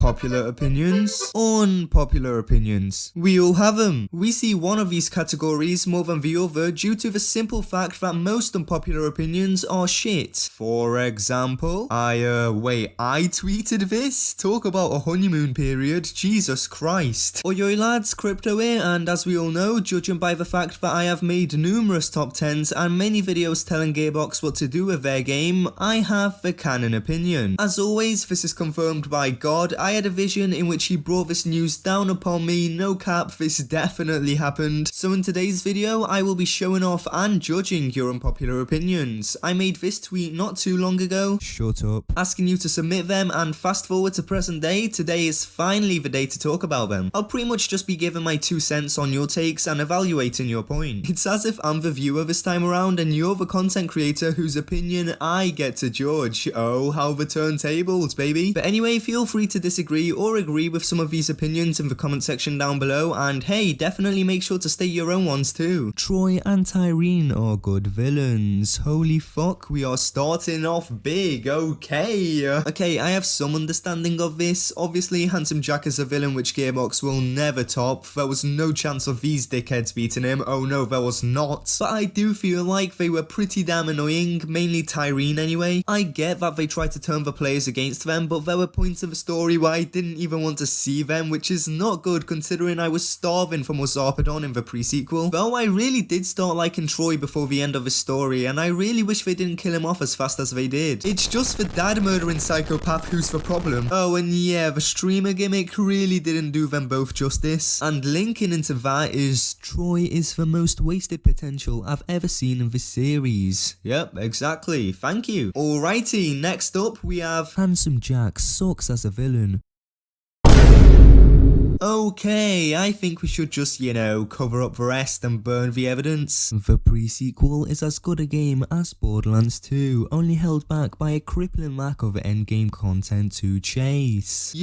Popular opinions, unpopular opinions. We all have them. We see one of these categories more than the other due to the simple fact that most unpopular opinions are shit. For example, I tweeted this? Talk about a honeymoon period, Jesus Christ. Oi lads, Crypto here, and as we all know, judging by the fact that I have made numerous top 10s and many videos telling Gearbox what to do with their game, I have the canon opinion. As always, this is confirmed by God. I had a vision in which he brought this news down upon me, no cap, this definitely happened. So in today's video, I will be showing off and judging your unpopular opinions. I made this tweet not too long ago, shut up, asking you to submit them, and fast forward to present day, today is finally the day to talk about them. I'll pretty much just be giving my 2 cents on your takes and evaluating your point. It's as if I'm the viewer this time around and you're the content creator whose opinion I get to judge. Oh, how the turntables, baby. But anyway, feel free to disagree or agree with some of these opinions in the comment section down below, and hey, definitely make sure to state your own ones too. Troy and Tyreen are good villains. Holy fuck, we are starting off big, okay, I have some understanding of this. Obviously, Handsome Jack is a villain which Gearbox will never top. There was no chance of these dickheads beating him. Oh no, there was not. But I do feel like they were pretty damn annoying, mainly Tyreen anyway. I get that they tried to turn the players against them, but there were points of the story where I didn't even want to see them, which is not good considering I was starving for more Zarpedon in the pre-sequel. Though I really did start liking Troy before the end of the story, and I really wish they didn't kill him off as fast as they did. It's just the dad murdering psychopath who's the problem. Oh, and yeah, the streamer gimmick really didn't do them both justice. And linking into that is Troy is the most wasted potential I've ever seen in this series. Yep, exactly. Thank you. Alrighty, next up we have Handsome Jack sucks as a villain. Okay, I think we should just, cover up the rest and burn the evidence. The pre-sequel is as good a game as Borderlands 2, only held back by a crippling lack of endgame content to chase.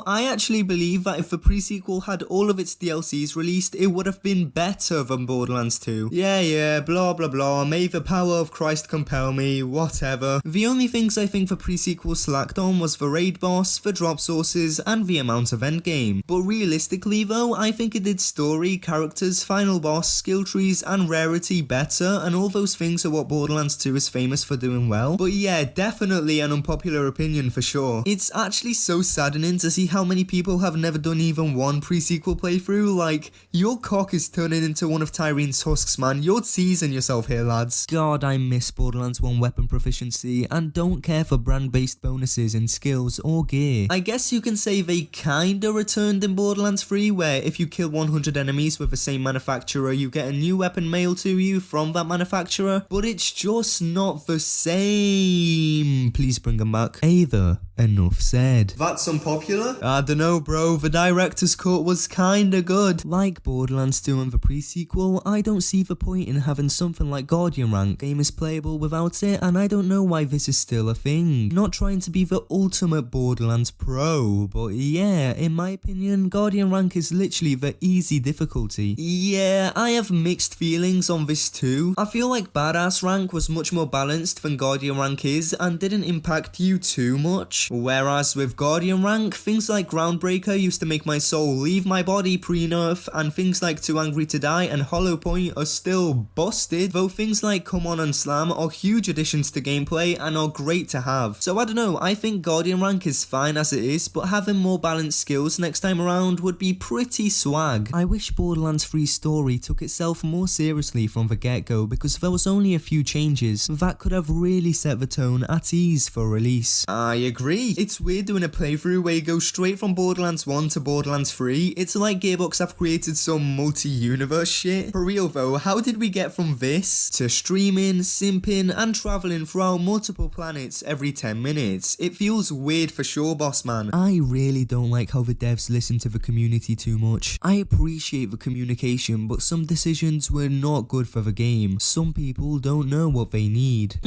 I actually believe that if the pre-sequel had all of its DLCs released, it would have been better than Borderlands 2. Yeah, blah blah blah, may the power of Christ compel me, whatever. The only things I think the pre-sequel slacked on was the raid boss, the drop sources, and the amount of endgame. But realistically though, I think it did story, characters, final boss, skill trees, and rarity better, and all those things are what Borderlands 2 is famous for doing well. But yeah, definitely an unpopular opinion for sure. It's actually so saddening to see how many people have never done even one pre-sequel playthrough. Like, your cock is turning into one of Tyreen's husks, man. You're teasing yourself here, lads. God, I miss Borderlands 1 weapon proficiency, and don't care for brand-based bonuses in skills or gear. I guess you can say they kinda returned in Borderlands 3, where if you kill 100 enemies with the same manufacturer, you get a new weapon mailed to you from that manufacturer, but it's just not the same. Please bring them back. Either. Enough said. That's unpopular? I dunno, bro, the director's cut was kinda good. Like Borderlands 2 and the pre-sequel, I don't see the point in having something like Guardian rank. Game is playable without it, and I don't know why this is still a thing. Not trying to be the ultimate Borderlands pro, but yeah, in my opinion, Guardian rank is literally the easy difficulty. Yeah, I have mixed feelings on this too. I feel like Badass rank was much more balanced than Guardian rank is, and didn't impact you too much. Whereas with Guardian rank, things like Groundbreaker used to make my soul leave my body pre-nerf, and things like Too Angry to Die and Hollow Point are still busted, though things like Come On and Slam are huge additions to gameplay and are great to have. So I don't know, I think Guardian rank is fine as it is, but having more balanced skills next time around would be pretty swag. I wish Borderlands 3's story took itself more seriously from the get-go, because there was only a few changes that could have really set the tone at ease for release. I agree. It's weird doing a playthrough where you go straight from Borderlands 1 to Borderlands 3. It's like Gearbox have created some multi-universe shit. For real though, how did we get from this to streaming, simping, and traveling throughout multiple planets every 10 minutes? It feels weird for sure, boss man. I really don't like how the devs listen to the community too much. I appreciate the communication, but some decisions were not good for the game. Some people don't know what they need.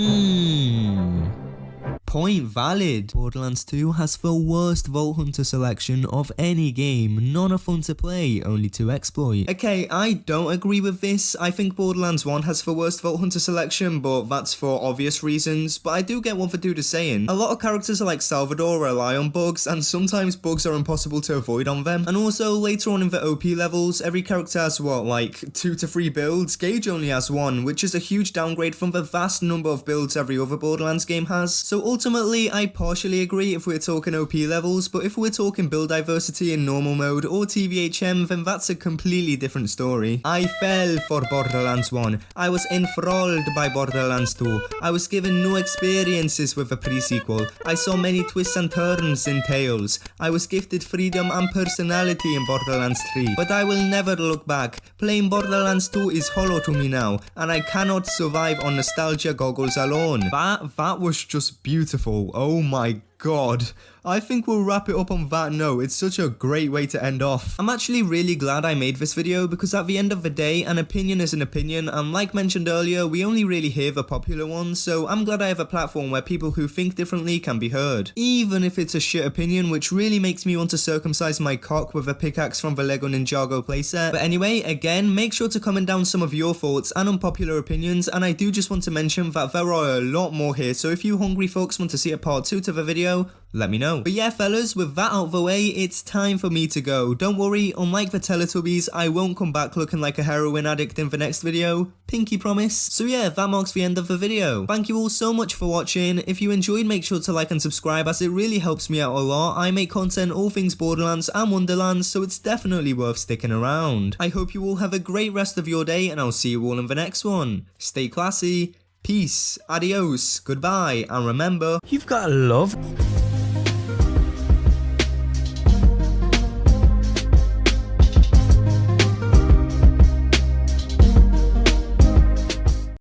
Point valid. Borderlands 2 has the worst Vault Hunter selection of any game. None are fun to play, only to exploit. Okay, I don't agree with this. I think Borderlands 1 has the worst Vault Hunter selection, but that's for obvious reasons. But I do get what the dude is saying. A lot of characters like Salvador rely on bugs, and sometimes bugs are impossible to avoid on them. And also, later on in the OP levels, every character has what, like 2 to 3 builds? Gage only has 1, which is a huge downgrade from the vast number of builds every other Borderlands game has. So ultimately, I partially agree if we're talking OP levels, but if we're talking build diversity in normal mode or TVHM, then that's a completely different story. I fell for Borderlands 1. I was enthralled by Borderlands 2. I was given new experiences with the pre-sequel. I saw many twists and turns in Tales. I was gifted freedom and personality in Borderlands 3, but I will never look back. Playing Borderlands 2 is hollow to me now, and I cannot survive on nostalgia goggles alone. That was just beautiful. Oh my god. I think we'll wrap it up on that note. It's such a great way to end off. I'm actually really glad I made this video because at the end of the day, an opinion is an opinion, and like mentioned earlier, we only really hear the popular ones, so I'm glad I have a platform where people who think differently can be heard. Even if it's a shit opinion, which really makes me want to circumcise my cock with a pickaxe from the Lego Ninjago playset. But anyway, again, make sure to comment down some of your thoughts and unpopular opinions, and I do just want to mention that there are a lot more here, so if you hungry folks want to see a part 2 to the video, let me know. But yeah, fellas, with that out of the way, it's time for me to go. Don't worry, unlike the Teletubbies, I won't come back looking like a heroin addict in the next video. Pinky promise. So yeah, that marks the end of the video. Thank you all so much for watching. If you enjoyed, make sure to like and subscribe as it really helps me out a lot. I make content all things Borderlands and Wonderlands, so it's definitely worth sticking around. I hope you all have a great rest of your day, and I'll see you all in the next one. Stay classy. Peace, adios, goodbye, and remember, you've got to love